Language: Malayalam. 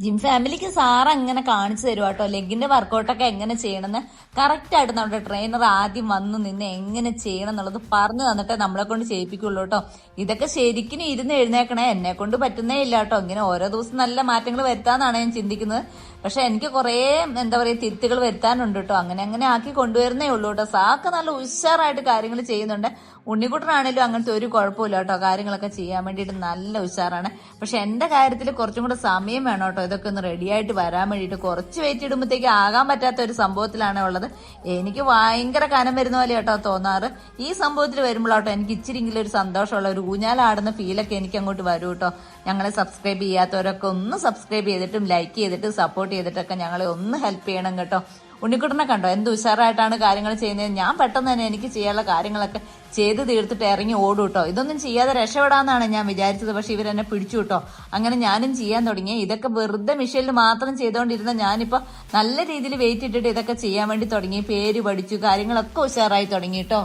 ജിം ഫാമിലിക്ക് സാറ് അങ്ങനെ കാണിച്ചു തരും കേട്ടോ. ലെഗിന്റെ വർക്കൗട്ടൊക്കെ എങ്ങനെ ചെയ്യണമെന്ന് കറക്റ്റ് ആയിട്ട് നമ്മുടെ ട്രെയിനർ ആദ്യം വന്ന് നിന്ന് എങ്ങനെ ചെയ്യണം എന്നുള്ളത് പറഞ്ഞു തന്നിട്ടേ നമ്മളെ കൊണ്ട് ചെയ്യിപ്പിക്കുള്ളൂ കേട്ടോ. ഇതൊക്കെ ശരിക്കും ഇരുന്ന് എഴുന്നേക്കണേ, എന്നെ കൊണ്ട് പറ്റുന്നേ ഇല്ല കേട്ടോ. ഇങ്ങനെ ഓരോ ദിവസം നല്ല മാറ്റങ്ങൾ വരുത്താന്നാണ് ഞാൻ ചിന്തിക്കുന്നത്. പക്ഷെ എനിക്ക് കുറേ എന്താ പറയുക തിരുത്തുകൾ വരുത്താനുണ്ട് കേട്ടോ. അങ്ങനെ ആക്കി കൊണ്ടുവരുന്നേ ഉള്ളൂ കേട്ടോ. സാക്ക് നല്ല ഉഷാറായിട്ട് കാര്യങ്ങൾ ചെയ്യുന്നുണ്ട്. ഉണ്ണിക്കുട്ടനാണേലും അങ്ങനത്തെ ഒരു കുഴപ്പമില്ല കേട്ടോ. കാര്യങ്ങളൊക്കെ ചെയ്യാൻ വേണ്ടിയിട്ട് നല്ല ഉഷാറാണ്. പക്ഷെ എന്റെ കാര്യത്തിൽ കുറച്ചും കൂടെ സമയം വേണം കേട്ടോ. ഇതൊക്കെ ഒന്ന് റെഡി ആയിട്ട് വരാൻ വേണ്ടിയിട്ട് കുറച്ച് വെയിറ്റ് ഇടുമ്പോഴത്തേക്ക് ആകാൻ പറ്റാത്ത ഒരു സംഭവത്തിലാണ് ഉള്ളത്. എനിക്ക് ഭയങ്കര കനം വരുന്ന പോലെ കേട്ടോ തോന്നാറ്. ഈ സംഭവത്തിൽ വരുമ്പോഴാട്ടോ എനിക്ക് ഇച്ചിരിയെങ്കിലും ഒരു സന്തോഷമുള്ള ഒരു ഊഞ്ഞാലാടുന്ന ഫീലൊക്കെ എനിക്ക് അങ്ങോട്ട് വരും കേട്ടോ. ഞങ്ങളെ സബ്സ്ക്രൈബ് ചെയ്യാത്തവരൊക്കെ ഒന്ന് സബ്സ്ക്രൈബ് ചെയ്തിട്ടും ലൈക്ക് ചെയ്തിട്ടും സപ്പോർട്ട് ചെയ്തിട്ടൊക്കെ ഞങ്ങളെ ഒന്ന് ഹെൽപ്പ് ചെയ്യണം കേട്ടോ. ഉണ്ണിക്കുട്ടനെ കണ്ടോ എന്ത് ഉഷാറായിട്ടാണ് കാര്യങ്ങൾ ചെയ്യുന്നത്. ഞാൻ പെട്ടെന്ന് തന്നെ എനിക്ക് ചെയ്യാനുള്ള കാര്യങ്ങളൊക്കെ ചെയ്ത് തീർത്തിട്ട് ഇറങ്ങി ഓടും കേട്ടോ. ഇതൊന്നും ചെയ്യാതെ രക്ഷപ്പെടാന്നാണ് ഞാൻ വിചാരിച്ചത്. പക്ഷെ ഇവരെന്നെ പിടിച്ചു കേട്ടോ. അങ്ങനെ ഞാനും ചെയ്യാൻ തുടങ്ങി. ഇതൊക്കെ വെറുതെ മിഷനിൽ മാത്രം ചെയ്തുകൊണ്ടിരുന്ന ഞാനിപ്പോ നല്ല രീതിയിൽ വെയിറ്റ് ഇട്ടിട്ട് ഇതൊക്കെ ചെയ്യാൻ വേണ്ടി തുടങ്ങി. പേര് പഠിച്ചു, കാര്യങ്ങളൊക്കെ ഉഷാറായി തുടങ്ങി കേട്ടോ.